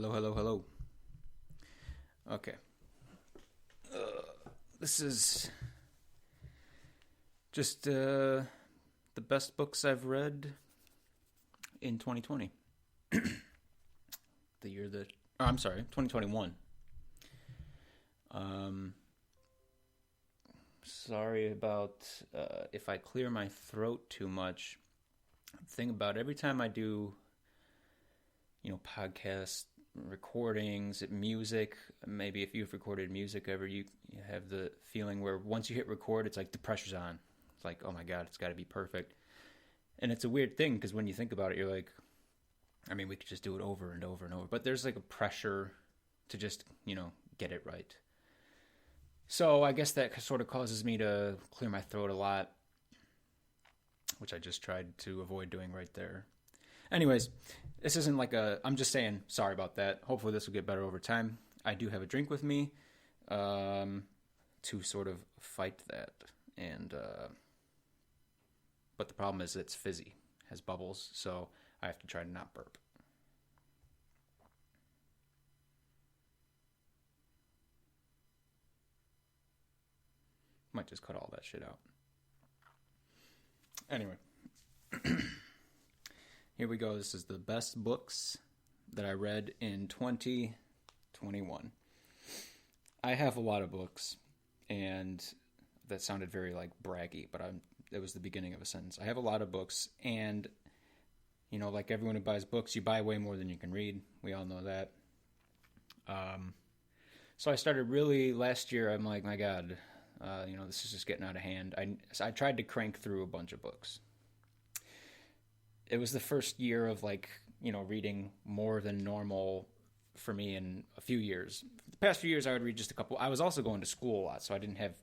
Hello, hello, hello. Okay. This is just the best books I've read in 2020. The year that... Oh, I'm sorry, 2021. Sorry about if I clear my throat too much. The thing about every time I do, podcast recordings, music, maybe if you've recorded music ever, you have the feeling where once you hit record, it's like the pressure's on. It's like, oh my God, it's got to be perfect. And it's a weird thing because when you think about it, you're like, we could just do it over and over and over. But there's like a pressure to just, get it right. So I guess that sort of causes me to clear my throat a lot, which I just tried to avoid doing right there. Anyways, this isn't like I'm just saying sorry about that. Hopefully this will get better over time. I do have a drink with me to sort of fight that. But the problem is it's fizzy, has bubbles, so I have to try to not burp. Might just cut all that shit out. Anyway. Here we go. This is the best books that I read in 2021. I have a lot of books, and that sounded very braggy, but it was the beginning of a sentence. I have a lot of books, and like everyone who buys books, you buy way more than you can read. We all know that. So I started really last year. I'm like, my God, this is just getting out of hand. I tried to crank through a bunch of books. It was the first year of reading more than normal for me in a few years. The past few years I would read just a couple. I was also going to school a lot, so I didn't have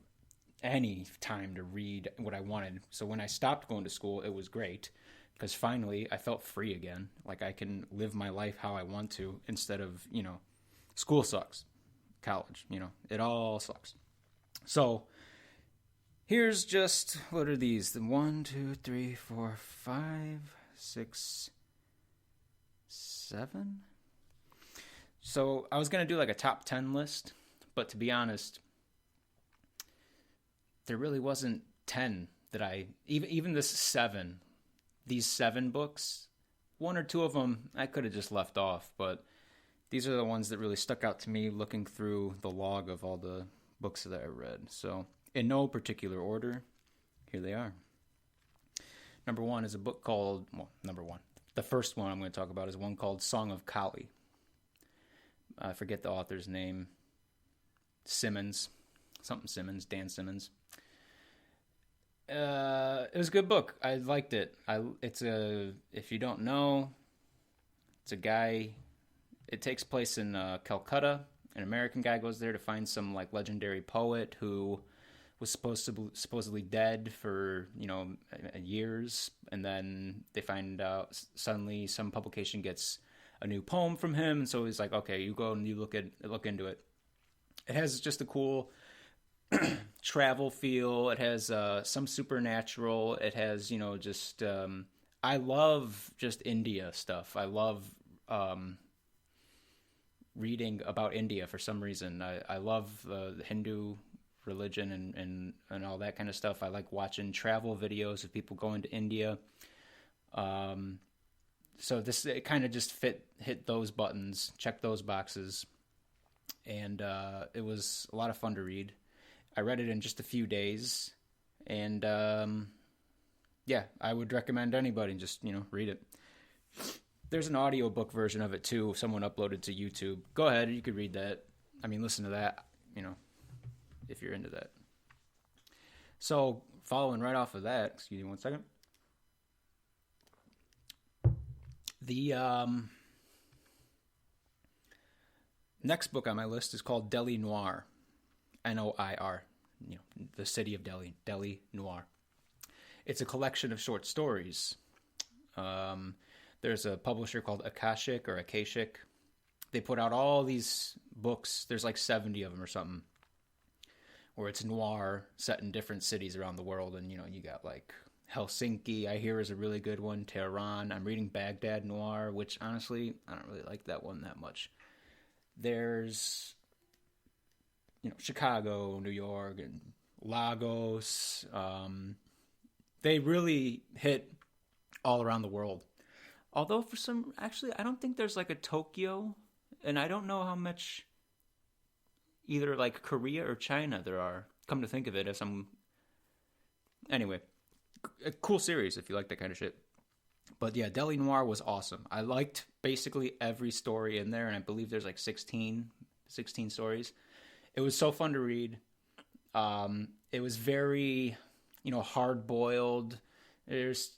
any time to read what I wanted. So when I stopped going to school, it was great because finally I felt free again. Like I can live my life how I want to instead of, school sucks. College, it all sucks. So here's just, what are these? 1, 2, 3, 4, 5... 6, 7. So I was going to do a top 10 list, but to be honest, there really wasn't 10 that even these 7 books, 1 or 2 of them I could have just left off, but these are the ones that really stuck out to me looking through the log of all the books that I read. So in no particular order, here they are. Number 1 is a book called, number 1. The first one I'm going to talk about is one called Song of Kali. I forget the author's name. Simmons. Dan Simmons. It was a good book. I liked it. If you don't know, it's a guy, it takes place in Calcutta. An American guy goes there to find some legendary poet who was supposedly dead for, years, and then they find out suddenly some publication gets a new poem from him, and so he's like, okay, you go and you look into it. It has just a cool travel feel. It has some supernatural. It has, I love just India stuff. I love reading about India for some reason. I love the Hindu religion and all that kind of stuff. I like watching travel videos of people going to India. So it kind of just hit those buttons, check those boxes, and it was a lot of fun to read. I read it in just a few days, and I would recommend anybody just read it. There's an audiobook version of it too. Someone uploaded to YouTube. Go ahead, you could read that. Listen to that. If you're into that. So, following right off of that, excuse me one second. The next book on my list is called Delhi Noir. Noir. The city of Delhi. Delhi Noir. It's a collection of short stories. There's a publisher called Akashic. They put out all these books. There's 70 of them or something, where it's noir set in different cities around the world. And, you got Helsinki, I hear, is a really good one. Tehran. I'm reading Baghdad Noir, which honestly, I don't really like that one that much. There's, Chicago, New York, and Lagos. They really hit all around the world. Although actually, I don't think there's like a Tokyo, and I don't know how much either like Korea or China there are. Come to think of it, anyway, a cool series if you like that kind of shit. But yeah, Deli Noir was awesome. I liked basically every story in there, and I believe there's like 16 stories. It was so fun to read. It was very, hard-boiled. There's,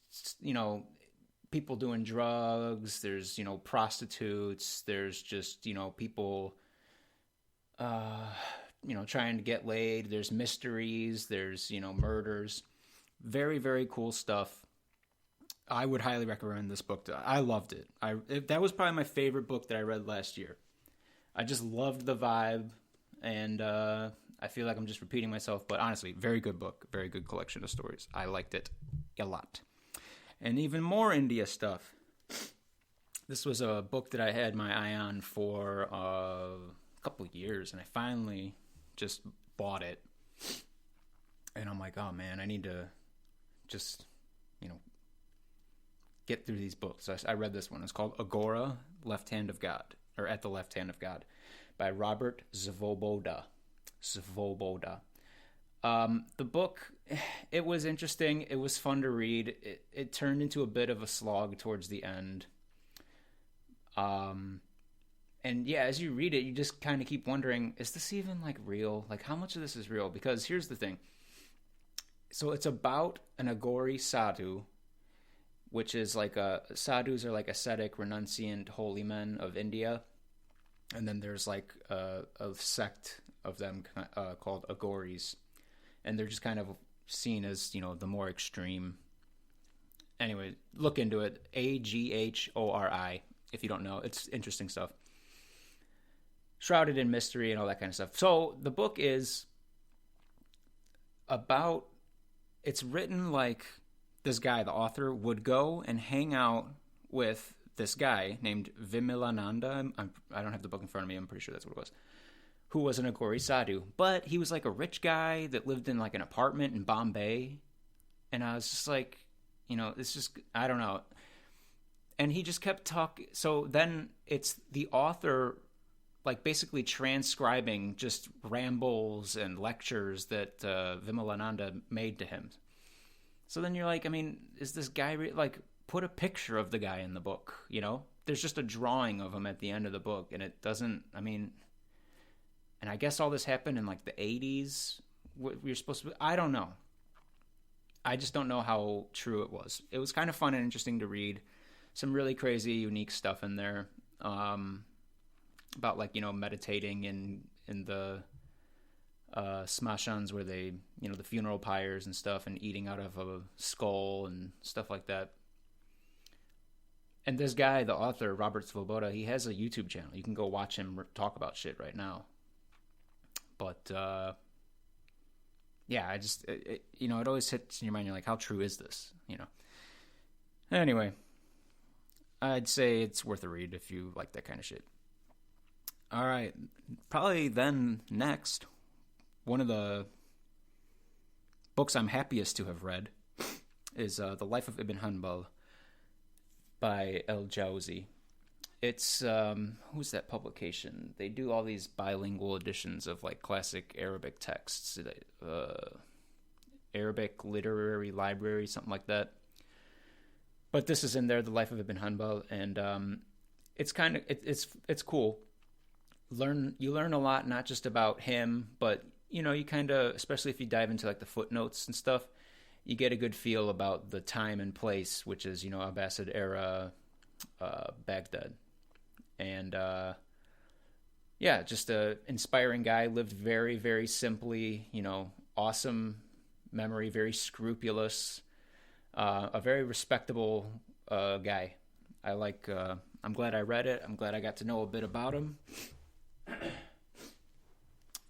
people doing drugs. There's, prostitutes. There's just, people, trying to get laid. There's mysteries. There's, murders. Very, very cool stuff. I would highly recommend this book. I loved it. That was probably my favorite book that I read last year. I just loved the vibe, and I feel like I'm just repeating myself, but honestly, very good book, very good collection of stories. I liked it a lot. And even more India stuff. This was a book that I had my eye on for a couple of years, and I finally just bought it. And I'm like, oh man, I need to just, get through these books. So I read this one. It's called Agora, Left Hand of God, or At the Left Hand of God, by Robert Zvoboda. The book, it was interesting. It was fun to read. It turned into a bit of a slog towards the end. And yeah, as you read it, you just kind of keep wondering, is this even like real? Like, how much of this is real? Because here's the thing. So it's about an Agori sadhu, which is like sadhus are like ascetic, renunciant, holy men of India. And then there's like a sect of them called Agoris. And they're just kind of seen as, the more extreme. Anyway, look into it. Aghori, if you don't know. It's interesting stuff. Shrouded in mystery and all that kind of stuff. So the book is about, it's written like this guy, the author, would go and hang out with this guy named Vimalananda. I don't have the book in front of me. I'm pretty sure that's what it was. Who was an Agori sadhu. But he was like a rich guy that lived in like an apartment in Bombay. And I was just like, it's just, I don't know. And he just kept talking. So then it's the author like basically transcribing just rambles and lectures that Vimalananda made to him. So then you're like, is this guy like, put a picture of the guy in the book, There's just a drawing of him at the end of the book, and it doesn't, and I guess all this happened in like the 80s. What you're supposed to, I don't know. I just don't know how true it was. It was kind of fun and interesting to read. Some really crazy, unique stuff in there. About like, meditating in the smashans where they, the funeral pyres and stuff, and eating out of a skull and stuff like that. And this guy, the author, Robert Svoboda, he has a YouTube channel. You can go watch him talk about shit right now. But, yeah, it always hits in your mind. You're like, how true is this? Anyway, I'd say it's worth a read if you like that kind of shit. All right. Probably then next, one of the books I'm happiest to have read is The Life of Ibn Hanbal by El Jawzi. It's, who's that publication? They do all these bilingual editions of like classic Arabic texts, Arabic Literary Library, something like that. But this is in there, The Life of Ibn Hanbal, and it's kind of, it's cool. You learn a lot, not just about him, but you kind of, especially if you dive into like the footnotes and stuff, you get a good feel about the time and place, which is, Abbasid era Baghdad. And yeah, just a inspiring guy, lived very, very simply, awesome memory, very scrupulous, a very respectable guy. I'm glad I read it. I'm glad I got to know a bit about him.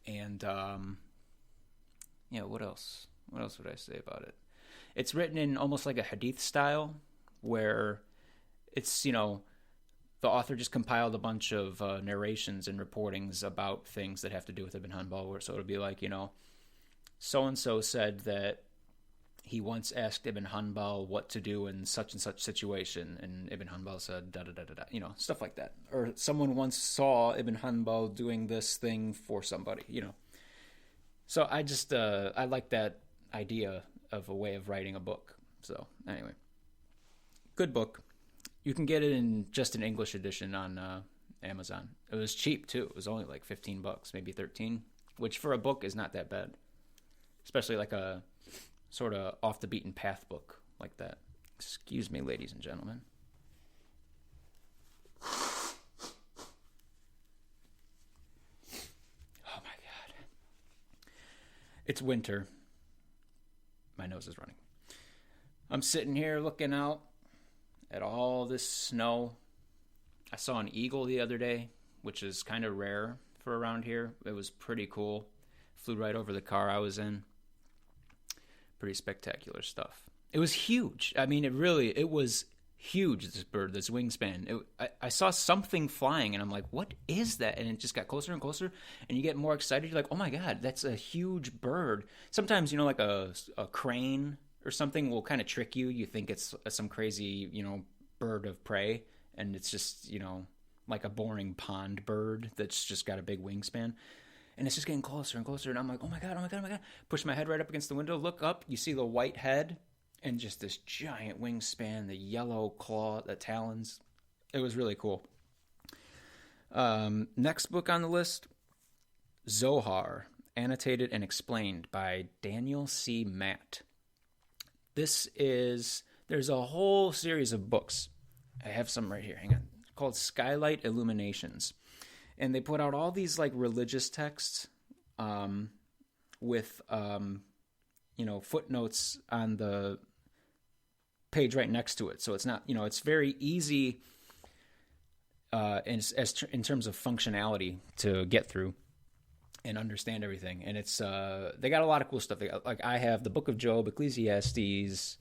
And yeah, what else? What else would I say about it? It's written in almost like a hadith style, where it's, the author just compiled a bunch of narrations and reportings about things that have to do with Ibn Hanbal. So it'll be like, so-and-so said that he once asked Ibn Hanbal what to do in such and such situation, and Ibn Hanbal said da-da-da-da-da, stuff like that. Or someone once saw Ibn Hanbal doing this thing for somebody, So I just, I like that idea of a way of writing a book. So anyway, good book. You can get it in just an English edition on Amazon. It was cheap too. It was only like $15, maybe 13, which for a book is not that bad, especially like a sort of off the beaten path book like that. Excuse me, ladies and gentlemen. Oh my God. It's winter. My nose is running. I'm sitting here looking out at all this snow. I saw an eagle the other day, which is kind of rare for around here. It was pretty cool. Flew right over the car I was in. Pretty spectacular stuff. It was huge. I mean, it was huge, this bird, this wingspan. I saw something flying, and I'm like, what is that? And it just got closer and closer, and you get more excited. You're like, oh my God, that's a huge bird. Sometimes, like a crane or something will kind of trick you. You think it's some crazy, bird of prey, and it's just, like a boring pond bird that's just got a big wingspan. And it's just getting closer and closer, and I'm like, oh my God, oh my God, oh my God. Push my head right up against the window, look up, you see the white head, and just this giant wingspan, the yellow claw, the talons. It was really cool. Next book on the list, Zohar, Annotated and Explained by Daniel C. Matt. There's a whole series of books. I have some right here, hang on, called Skylight Illuminations. And they put out all these like religious texts with, footnotes on the page right next to it. So it's not, it's very easy in terms of functionality to get through and understand everything. And it's they got a lot of cool stuff. I have the Book of Job, Ecclesiastes.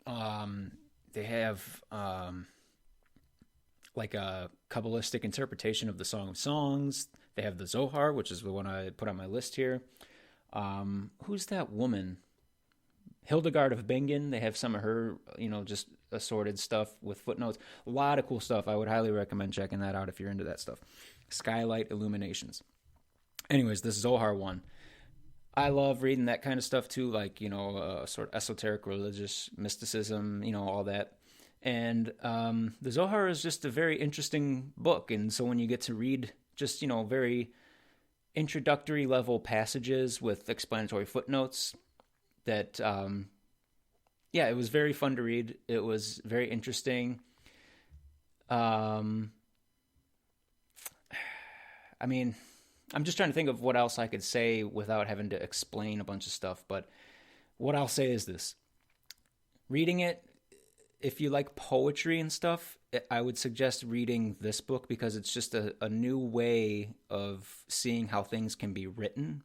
They have like a Kabbalistic interpretation of the Song of Songs. They have the Zohar, which is the one I put on my list here. Who's that woman? Hildegard of Bingen. They have some of her, just assorted stuff with footnotes. A lot of cool stuff. I would highly recommend checking that out if you're into that stuff. Skylight Illuminations. Anyways, this Zohar one. I love reading that kind of stuff too, like, sort of esoteric religious mysticism, all that. And the Zohar is just a very interesting book. And so when you get to read just, very introductory level passages with explanatory footnotes that, it was very fun to read. It was very interesting. I mean, I'm just trying to think of what else I could say without having to explain a bunch of stuff. But what I'll say is this. Reading it, if you like poetry and stuff, I would suggest reading this book because it's just a new way of seeing how things can be written.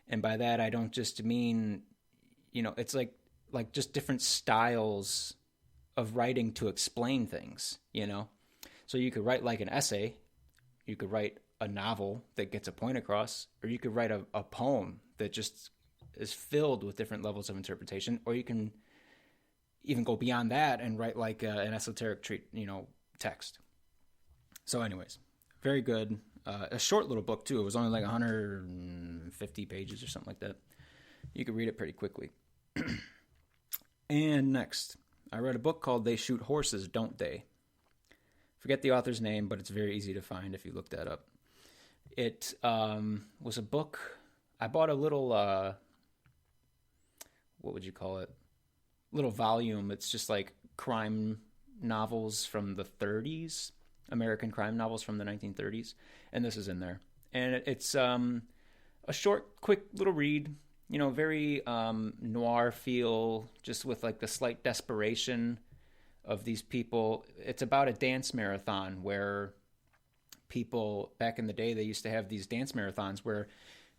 And by that, I don't just mean, it's like just different styles of writing to explain things, So you could write like an essay, you could write a novel that gets a point across, or you could write a poem that just is filled with different levels of interpretation, or you can even go beyond that and write like an esoteric text. So anyways, very good. A short little book too. It was only like 150 pages or something like that. You could read it pretty quickly. And next, I read a book called They Shoot Horses, Don't They? Forget the author's name, but it's very easy to find if you look that up. It was a book. I bought a little, what would you call it? Little volume. It's just like crime novels from the 30s, American crime novels from the 1930s, and this is in there. And it's a short, quick little read, very noir feel, just with like the slight desperation of these people. It's about a dance marathon where people back in the day, they used to have these dance marathons where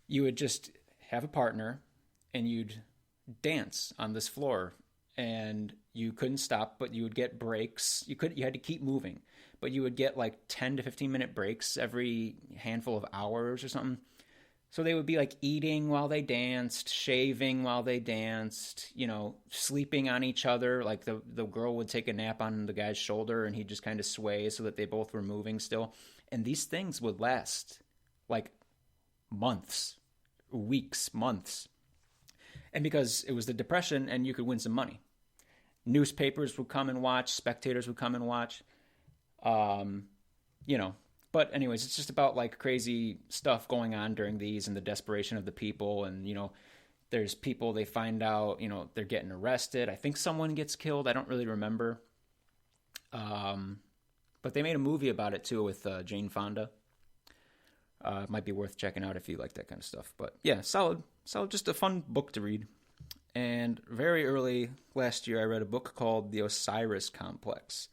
you would just have a partner and you'd dance on this floor and you couldn't stop, but you would get breaks. You had to keep moving, but you would get like 10 to 15-minute breaks every handful of hours or something. So they would be like eating while they danced, shaving while they danced, sleeping on each other. Like the girl would take a nap on the guy's shoulder and he'd just kind of sway so that they both were moving still. And these things would last like months, weeks, months. And because it was the Depression and you could win some money. Newspapers would come and watch, spectators would come and watch. But anyways, it's just about like crazy stuff going on during these and the desperation of the people. And, there's people, they find out, they're getting arrested. I think someone gets killed. I don't really remember. But they made a movie about it too with Jane Fonda. It might be worth checking out if you like that kind of stuff. But yeah, solid, just a fun book to read. And very early last year, I read a book called The Osiris Complex,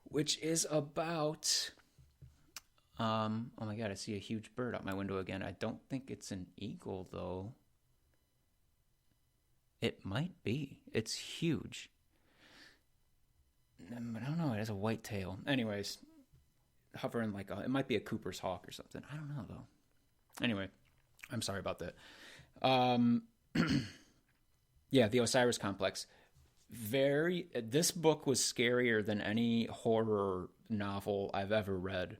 which is about... oh my God, I see a huge bird out my window again. I don't think it's an eagle, though. It might be. It's huge. I don't know. It has a white tail. Anyways, hovering like it might be a Cooper's hawk or something. I don't know, though. Anyway, I'm sorry about that. Yeah, The Osiris Complex. This book was scarier than any horror novel I've ever read.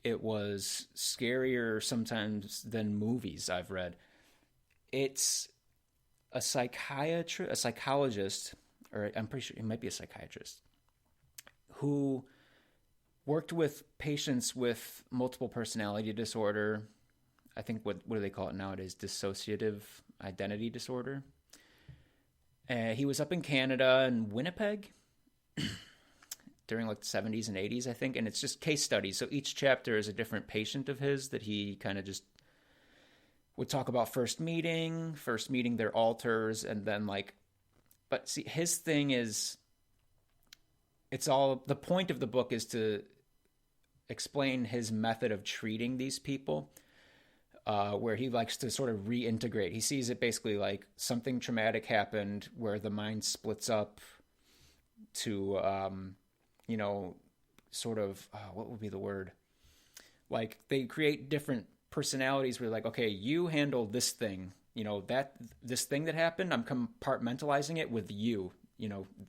It was scarier sometimes than movies I've read. It's a psychologist, or I'm pretty sure it might be a psychiatrist, who worked with patients with multiple personality disorder. I think what do they call it nowadays? Dissociative identity disorder. He was up in Canada in Winnipeg during like the 70s and 80s, I think. And it's just case studies. So each chapter is a different patient of his that he kind of just would talk about first meeting their alters. And then but see, his thing is, the point of the book is to explain his method of treating these people, where he likes to sort of reintegrate. He sees it basically like something traumatic happened where the mind splits up to, sort of, what would be the word? Like they create different personalities where like, okay, you handle this thing, this thing that happened, I'm compartmentalizing it with you.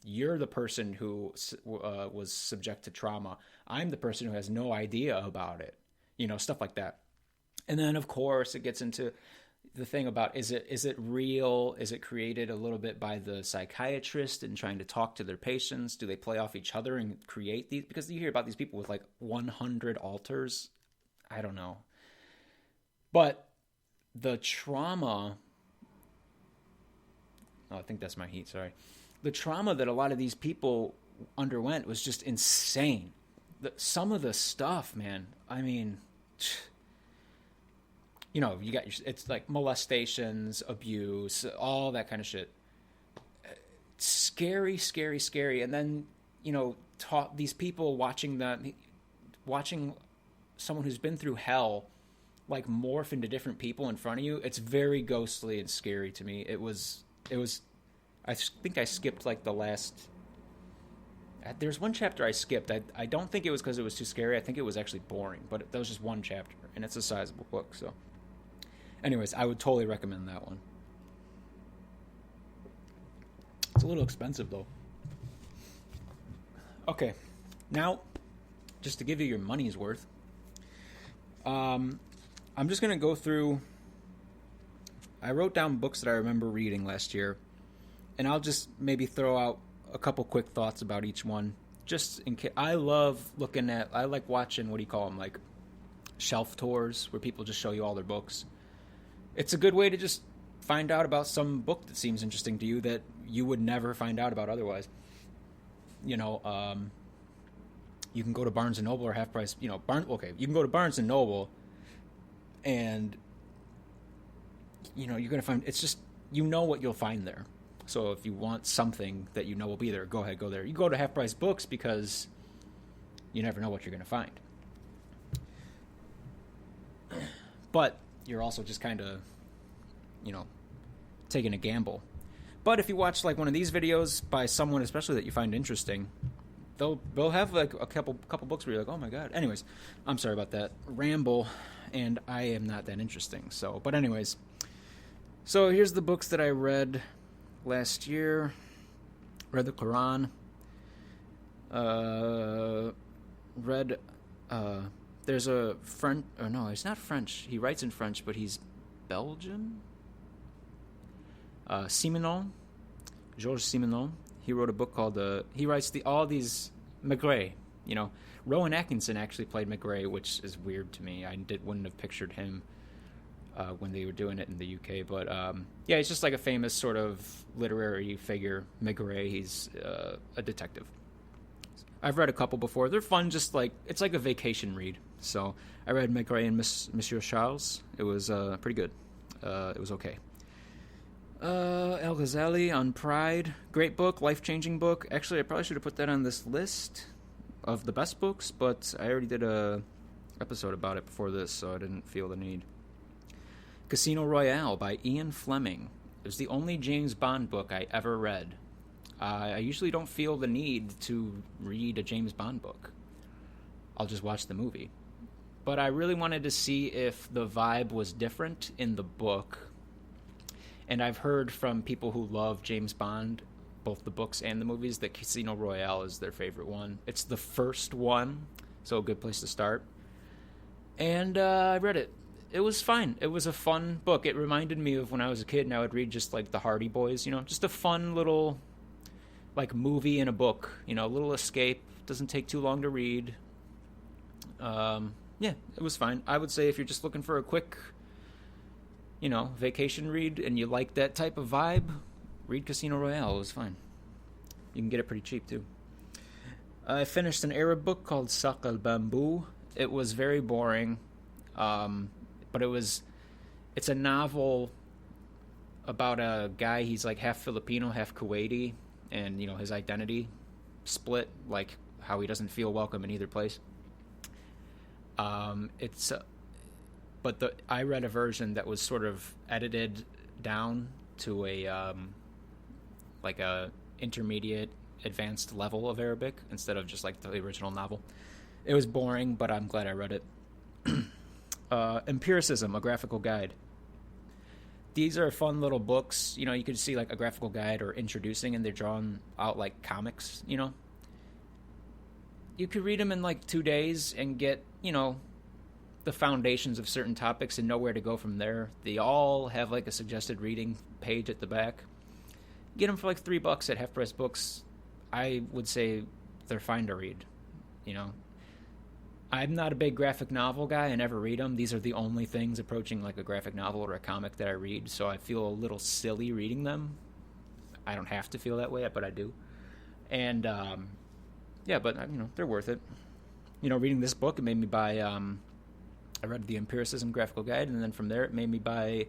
You're the person who was subject to trauma. I'm the person who has no idea about it, stuff like that. And then, of course, it gets into the thing about, is it real? Is it created a little bit by the psychiatrist and trying to talk to their patients? Do they play off each other and create these? Because you hear about these people with like 100 alters. I don't know. But the trauma... Oh, I think that's my heat, sorry. The trauma that a lot of these people underwent was just insane. Some of the stuff, man, I mean... it's like molestations, abuse, all that kind of shit. Scary, scary, scary. And then, these people watching someone who's been through hell, like morph into different people in front of you. It's very ghostly and scary to me. It was, I think I skipped like the last, there's one chapter I skipped. I don't think it was because it was too scary. I think it was actually boring, but that was just one chapter and it's a sizable book. So anyways, I would totally recommend that one. It's a little expensive, though. Okay, now, just to give you your money's worth, I'm just going to go through... I wrote down books that I remember reading last year, and I'll just maybe throw out a couple quick thoughts about each one. Just in case... I like watching, what do you call them, like shelf tours, where people just show you all their books. It's a good way to just find out about some book that seems interesting to you that you would never find out about otherwise. You can go to Barnes & Noble or Half Price. You can go to Barnes & Noble and, you're going to find, it's just, what you'll find there. So if you want something that will be there, go ahead, go there. You go to Half Price Books because you never know what you're going to find. But you're also just kind of, taking a gamble. But if you watch like one of these videos by someone, especially that you find interesting, they'll have like a couple books where you're like, oh my god. Anyways, I'm sorry about that ramble, and I am not that interesting. So, but anyways, so here's the books that I read last year. Read the Quran. There's a French. Oh no, he's not French. He writes in French, but he's Belgian. Simenon, Georges Simenon. He wrote a book called he writes all these Maigret. You know, Rowan Atkinson actually played Maigret, which is weird to me. Wouldn't have pictured him when they were doing it in the UK. But yeah, he's just like a famous sort of literary figure. Maigret. He's a detective. I've read a couple before. They're fun, just like it's like a vacation read. So I read Maigret and Monsieur Charles. It was pretty good. It was okay. El Ghazali on Pride. Great book, life-changing book. Actually, I probably should have put that on this list of the best books, but I already did a episode about it before this, so I didn't feel the need. Casino Royale by Ian Fleming. It was the only James Bond book I ever read. I usually don't feel the need to read a James Bond book. I'll just watch the movie. But I really wanted to see if the vibe was different in the book. And I've heard from people who love James Bond, both the books and the movies, that Casino Royale is their favorite one. It's the first one, so a good place to start. And I read it. It was fine. It was a fun book. It reminded me of when I was a kid and I would read just like the Hardy Boys, you know, just a fun little like movie in a book, you know, a little escape. Doesn't take too long to read. Yeah, it was fine. I would say if you're just looking for a quick, you know, vacation read and you like that type of vibe, read Casino Royale. It was fine. You can get it pretty cheap too. I finished an Arab book called Saq al-Bamboo. It was very boring, but it's a novel about a guy. He's like half Filipino, half Kuwaiti, and you know his identity split, like how he doesn't feel welcome in either place. But I read a version that was sort of edited down to a like a intermediate advanced level of Arabic instead of just like the original novel. It was boring, but I'm glad I read it. Empiricism, a graphical guide. These are fun little books. You know, you could see like a graphical guide or introducing, and they're drawn out like comics, you know. You could read them in like 2 days and get, you know, the foundations of certain topics and know where to go from there. They all have like a suggested reading page at the back. Get them for like $3 at Half Price Books. I would say they're fine to read, you know. I'm not a big graphic novel guy. I never read them. These are the only things approaching like a graphic novel or a comic that I read, so I feel a little silly reading them. I don't have to feel that way, but I do. And, yeah, but, you know, they're worth it. You know, reading this book, it made me buy, I read the Empiricism Graphical Guide, and then from there it made me buy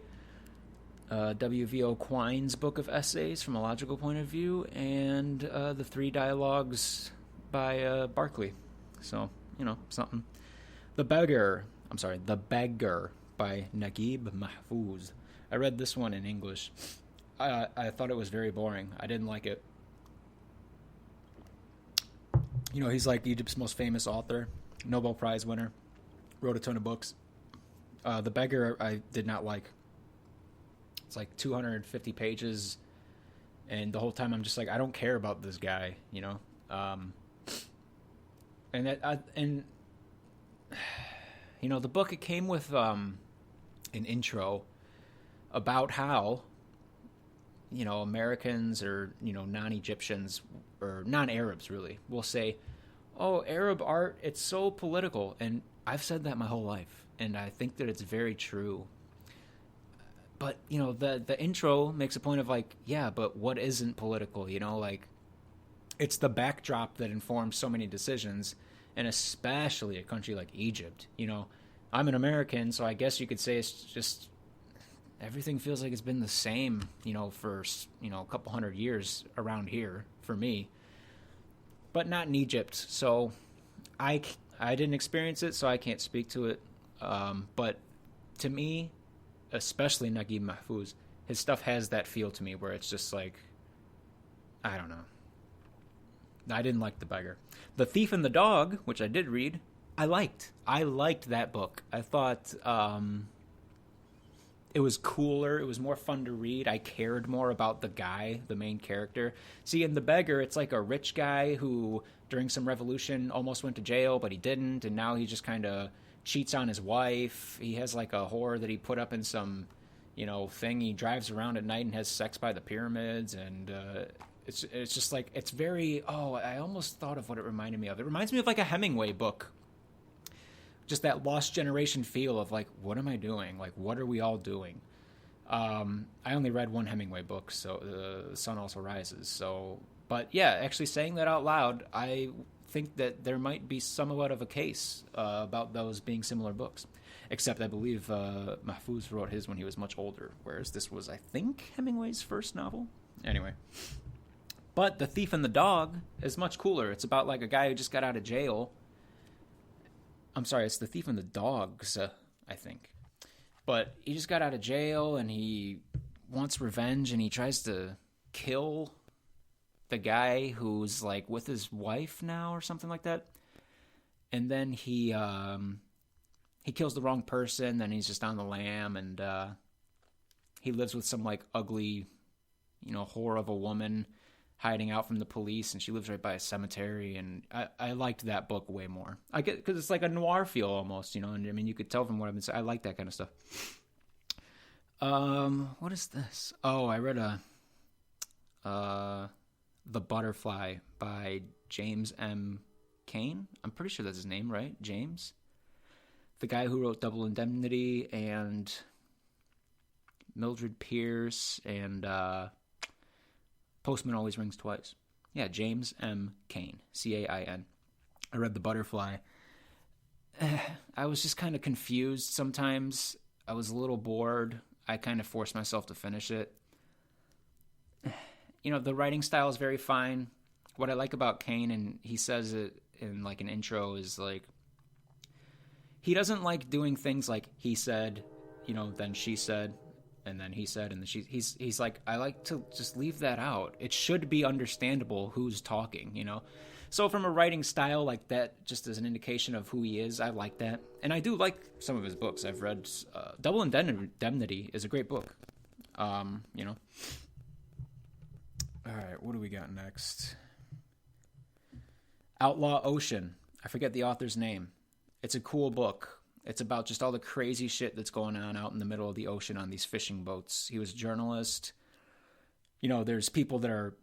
W.V.O. Quine's book of essays from a logical point of view, and the 3 dialogues by Barclay. So, you know, something. The Beggar by Naguib Mahfouz. I read this one in English. I thought it was very boring. I didn't like it. You know, he's like Egypt's most famous author, Nobel Prize winner, wrote a ton of books. The Beggar I did not like. It's like 250 pages, and the whole time I'm just like, I don't care about this guy, you know. And you know, the book, it came with an intro about how, you know, Americans or, you know, non-Egyptians or non-Arabs really will say, oh, Arab art, it's so political. And I've said that my whole life, and I think that it's very true. But, you know, the intro makes a point of like, yeah, but what isn't political, you know, like it's the backdrop that informs so many decisions, and especially a country like Egypt. You know, I'm an American, so I guess you could say it's just everything feels like it's been the same, you know, for, you know, a couple hundred years around here for me, but not in Egypt. So I didn't experience it, so I can't speak to it. But to me, especially Naguib Mahfouz, His stuff has that feel to me where it's just like, I don't know. I didn't like The Beggar. The Thief and the Dog, which I did read, I liked. I liked that book. I thought it was cooler. It was more fun to read. I cared more about the guy, the main character. See, in The Beggar, it's like a rich guy who, during some revolution, almost went to jail, but he didn't, and now he just kind of cheats on his wife. He has like a whore that he put up in some, thing. He drives around at night and has sex by the pyramids, and it's just like, it's very, I almost thought of what it reminded me of. It reminds me of like a Hemingway book. Just that Lost Generation feel of like, what am I doing? Like, what are we all doing? I only read one Hemingway book, so The Sun Also Rises. So, but yeah, actually saying that out loud, I think that there might be somewhat of a case about those being similar books. Except I believe Mahfouz wrote his when he was much older, whereas this was, I think, Hemingway's first novel. Anyway. But The Thief and the Dog is much cooler. It's about like a guy who just got out of jail. I'm sorry, it's The Thief and the Dogs, I think. But he just got out of jail, and he wants revenge, and he tries to kill the guy who's, like, with his wife now or something like that. And then he kills the wrong person, then he's just on the lam, and he lives with some, like, ugly, whore of a woman hiding out from the police, and she lives right by a cemetery, and I liked that book way more. I get, because it's like a noir feel almost, and I mean, you could tell from what I've been saying. I like that kind of stuff. What is this? Oh, I read The Butterfly by James M. Cain. I'm pretty sure that's his name, right? James? The guy who wrote Double Indemnity and Mildred Pierce and Postman Always Rings Twice. Yeah, James M. Cain. Cain. I read The Butterfly. I was just kind of confused sometimes. I was a little bored. I kind of forced myself to finish it. The writing style is very fine. What I like about Cain, and he says it in like an intro, is like, he doesn't like doing things like he said, then she said, and then he said, and then he's like, I like to just leave that out. It should be understandable who's talking, So from a writing style like that, just as an indication of who he is, I like that. And I do like some of his books. I've read Double Indemnity is a great book. All right, what do we got next? Outlaw Ocean. I forget the author's name. It's a cool book. It's about just all the crazy shit that's going on out in the middle of the ocean on these fishing boats. He was a journalist. There's people that are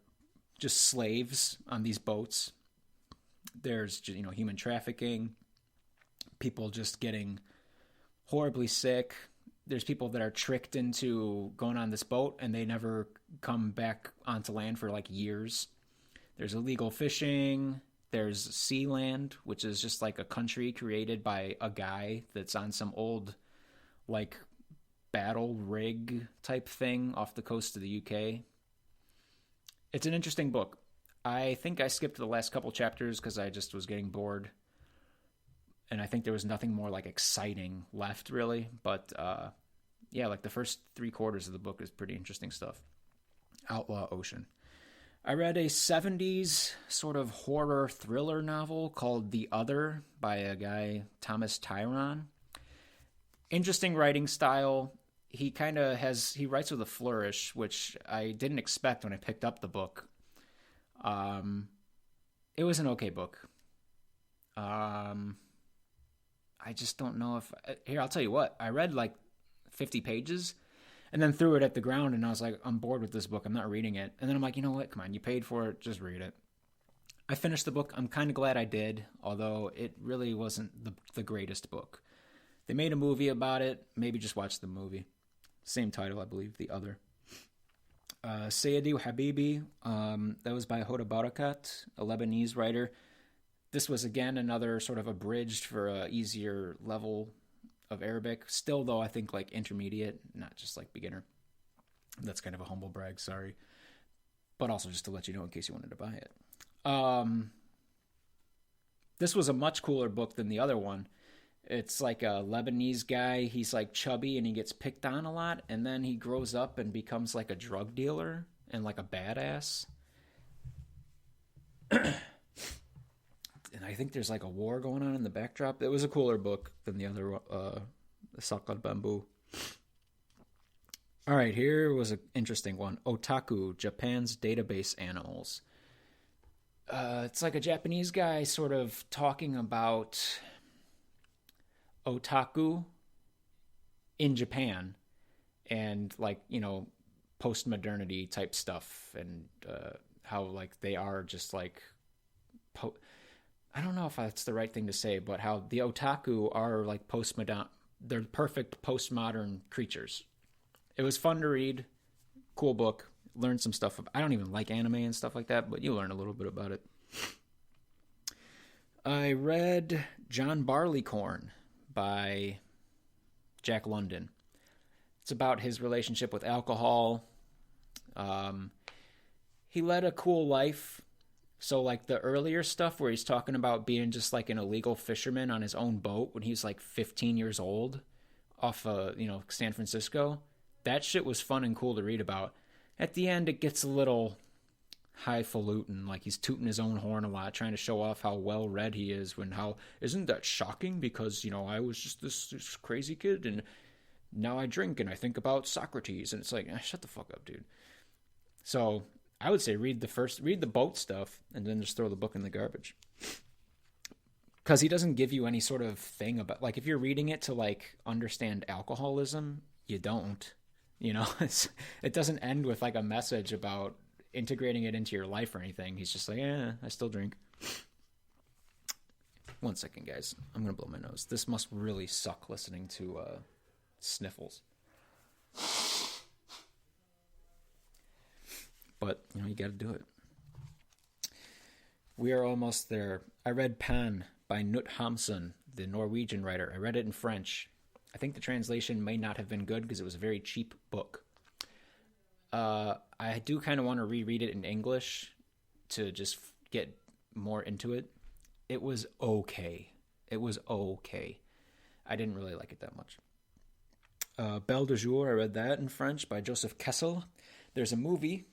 just slaves on these boats. There's, human trafficking. People just getting horribly sick. There's people that are tricked into going on this boat and they never come back onto land for like years. There's illegal fishing. There's Sealand, which is just like a country created by a guy that's on some old, like, battle rig type thing off the coast of the UK. It's an interesting book. I think I skipped the last couple chapters because I just was getting bored. And I think there was nothing more, like, exciting left, really. But, yeah, like, the first 3/4 of the book is pretty interesting stuff. Outlaw Ocean. I read a 70s sort of horror thriller novel called The Other by a guy, Thomas Tyron. Interesting writing style. He writes with a flourish, which I didn't expect when I picked up the book. It was an okay book. I just don't know if... Here, I'll tell you what. I read like 50 pages and then threw it at the ground, and I was like, I'm bored with this book. I'm not reading it. And then I'm like, you know what? Come on, you paid for it. Just read it. I finished the book. I'm kind of glad I did, although it really wasn't the greatest book. They made a movie about it. Maybe just watch the movie. Same title, I believe, The Other. Sayyidi Habibi, that was by Hoda Barakat, a Lebanese writer. This was, again, another sort of abridged for a easier level of Arabic. Still, though, I think like intermediate, not just like beginner. That's kind of a humble brag, sorry. But also just to let you know in case you wanted to buy it. This was a much cooler book than the other one. It's like a Lebanese guy. He's like chubby and he gets picked on a lot, and then he grows up and becomes like a drug dealer and like a badass. And I think there's like a war going on in the backdrop. It was a cooler book than the other, the Sakal Bamboo. All right, here was an interesting one. Otaku, Japan's database animals. It's like a Japanese guy sort of talking about otaku in Japan and like, post-modernity type stuff and how like they are just like I don't know if that's the right thing to say, but how the otaku are like postmodern, they're perfect postmodern creatures. It was fun to read, cool book, learned some stuff. I don't even like anime and stuff like that, but you learn a little bit about it. I read John Barleycorn by Jack London. It's about his relationship with alcohol. He led a cool life. So like the earlier stuff where he's talking about being just like an illegal fisherman on his own boat when he was like 15 years old off San Francisco, that shit was fun and cool to read about. At the end, it gets a little highfalutin, like he's tooting his own horn a lot, trying to show off how well read he is. Isn't that shocking? Because I was just this crazy kid, and now I drink and I think about Socrates, and it's like, shut the fuck up, dude. So I would say read the boat stuff, and then just throw the book in the garbage. Because he doesn't give you any sort of thing about, like, if you're reading it to like understand alcoholism, you don't. It doesn't end with like a message about integrating it into your life or anything. He's just like, I still drink. 1 second, guys. I'm going to blow my nose. This must really suck listening to sniffles. But, you got to do it. We are almost there. I read Pan by Knut Hamsun, the Norwegian writer. I read it in French. I think the translation may not have been good because it was a very cheap book. I do kind of want to reread it in English to just get more into it. It was okay. I didn't really like it that much. Belle de Jour, I read that in French by Joseph Kessel. There's a movie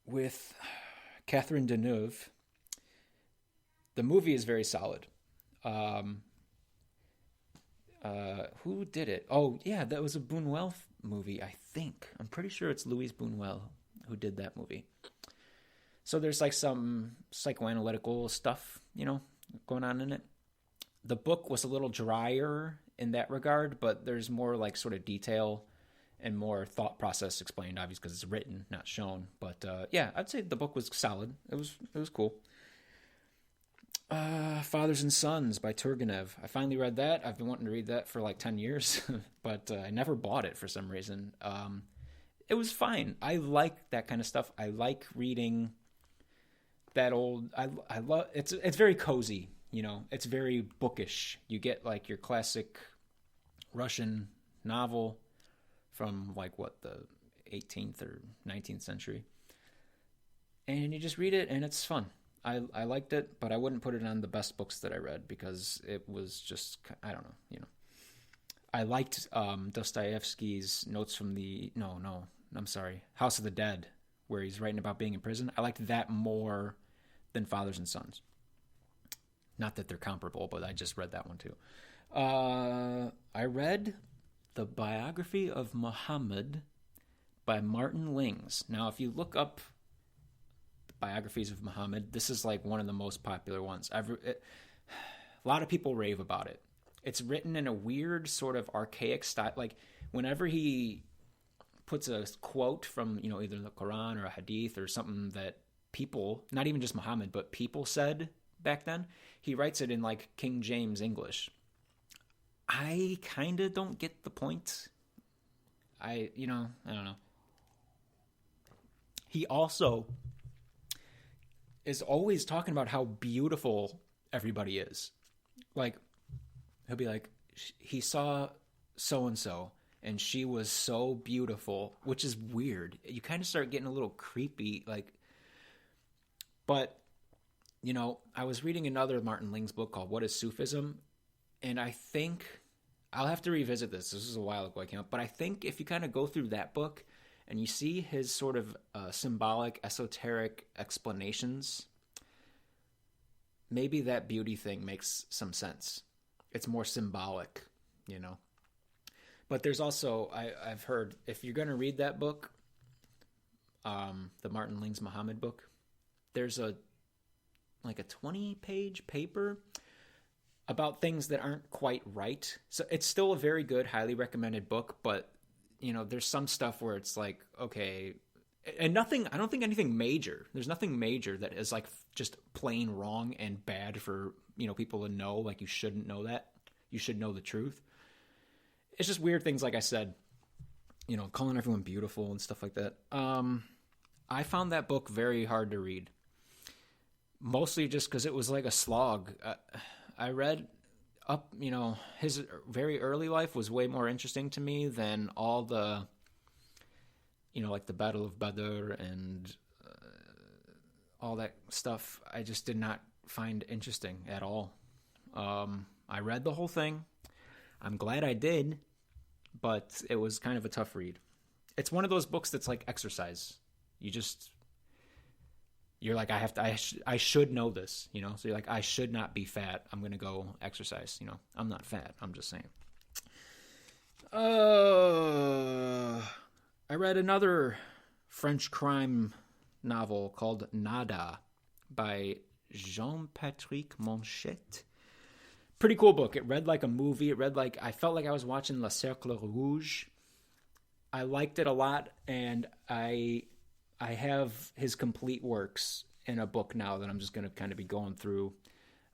with Catherine Deneuve. The movie is very solid. Who did it? Oh, yeah, that was a Buñuel movie, I think. I'm pretty sure it's Louise Buñuel who did that movie. So there's like some psychoanalytical stuff, going on in it. The book was a little drier in that regard, but there's more like sort of detail and more thought process explained, obviously, because it's written, not shown. But yeah, I'd say the book was solid. It was cool. Fathers and Sons by Turgenev. I finally read that. I've been wanting to read that for like 10 years, but I never bought it for some reason. It was fine. I like that kind of stuff. I like reading that old. I love it's very cozy. It's very bookish. You get like your classic Russian novel from like the 18th or 19th century, and you just read it, and it's fun. I liked it, but I wouldn't put it on the best books that I read because it was just, I don't know, I liked Dostoevsky's Notes from the, House of the Dead, where he's writing about being in prison. I liked that more than Fathers and Sons. Not that they're comparable, but I just read that one too. I read The Biography of Muhammad by Martin Lings. Now, if you look up biographies of Muhammad, this is like one of the most popular ones. A lot of people rave about it. It's written in a weird sort of archaic style. Like whenever he puts a quote from, either the Quran or a hadith or something that people, not even just Muhammad, but people said back then, he writes it in like King James English. I kind of don't get the point. I don't know. He also is always talking about how beautiful everybody is. Like, he'll be like, he saw so-and-so, and she was so beautiful, which is weird. You kind of start getting a little creepy, like, but, I was reading another Martin Ling's book called What is Sufism? And I think I'll have to revisit this. This is a while ago I came up. But I think if you kind of go through that book and you see his sort of symbolic, esoteric explanations, maybe that beauty thing makes some sense. It's more symbolic, But there's also, I've heard, if you're going to read that book, the Martin Ling's Muhammad book, there's a 20-page paper about things that aren't quite right. So it's still a very good, highly recommended book, but there's some stuff where it's like, okay, and I don't think anything major. There's nothing major that is like just plain wrong and bad for, people to know. Like, you shouldn't know that. You should know the truth. It's just weird things, like I said, calling everyone beautiful and stuff like that. I found that book very hard to read. Mostly just because it was like a slog. I read up, his very early life was way more interesting to me than all the, like the Battle of Badr and all that stuff. I just did not find interesting at all. I read the whole thing. I'm glad I did, but it was kind of a tough read. It's one of those books that's like exercise. You're like, I should know this, So you're like, I should not be fat. I'm going to go exercise, I'm not fat. I'm just saying. I read another French crime novel called Nada by Jean-Patrick Monchette. Pretty cool book. It read like a movie. I felt like I was watching Le Cercle Rouge. I liked it a lot, and I have his complete works in a book now that I'm just going to kind of be going through.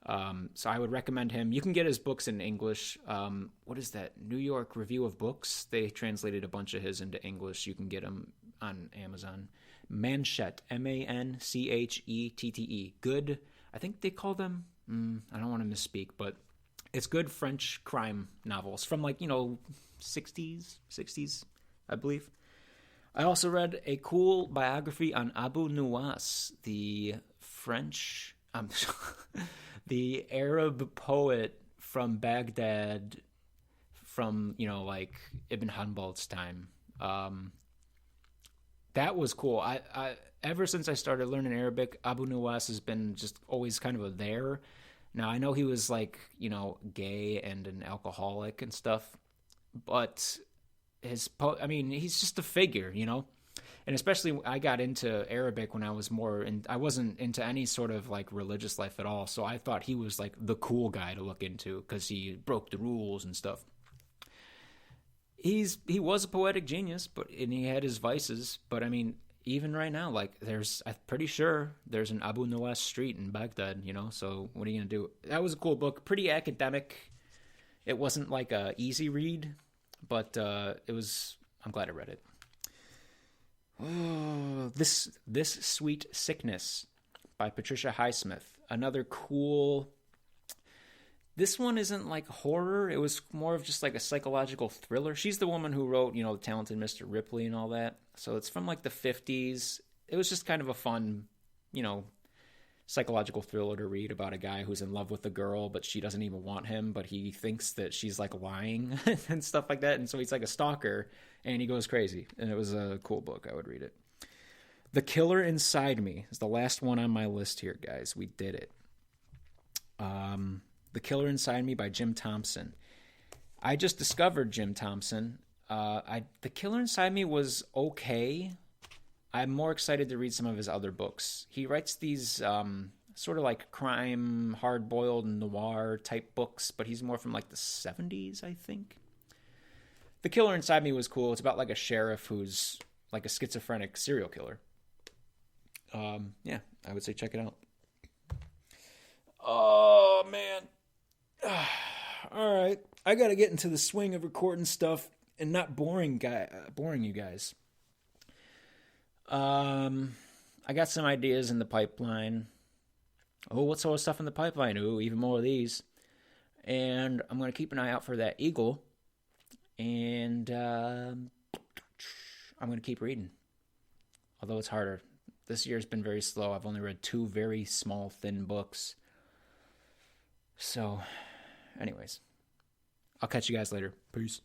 So I would recommend him. You can get his books in English. What is that? New York Review of Books. They translated a bunch of his into English. You can get them on Amazon. Manchette, Manchette. Good. I think they call them, I don't want to misspeak, but it's good French crime novels from 60s, I believe. I also read a cool biography on Abu Nuwas, the French, the Arab poet from Baghdad from, Ibn Hanbal's time. That was cool. I ever since I started learning Arabic, Abu Nuwas has been just always kind of there. Now, I know he was gay and an alcoholic and stuff, but he's just a figure, And especially I got into Arabic when I was I wasn't into any sort of religious life at all. So I thought he was the cool guy to look into because he broke the rules and stuff. He was a poetic genius, and he had his vices. But even right now, I'm pretty sure there's an Abu Nuwas street in Baghdad, So what are you gonna do? That was a cool book, pretty academic. It wasn't a easy read, but it was. I'm glad I read it. Oh, this Sweet Sickness by Patricia Highsmith. Another cool. This one isn't horror. It was more of just a psychological thriller. She's the woman who wrote, The Talented Mr. Ripley and all that. So it's from the 50s. It was just kind of a fun, psychological thriller to read about a guy who's in love with a girl, but she doesn't even want him, but he thinks that she's lying and stuff like that. And so he's a stalker and he goes crazy. And it was a cool book. I would read it. The Killer Inside Me is the last one on my list here, guys. We did it. The Killer Inside Me by Jim Thompson. I just discovered Jim Thompson. The Killer Inside Me was okay. I'm more excited to read some of his other books. He writes these sort of crime, hard-boiled noir type books, but he's more from the 70s, I think. The Killer Inside Me was cool. It's about a sheriff who's a schizophrenic serial killer. Yeah, I would say check it out. Oh, man. All right. I got to get into the swing of recording stuff and not boring you guys. I got some ideas in the pipeline. Oh, what sort of stuff in the pipeline? Ooh, even more of these. And I'm going to keep an eye out for that eagle. And I'm going to keep reading. Although it's harder. This year's been very slow. I've only read two very small, thin books. So, anyways, I'll catch you guys later. Peace.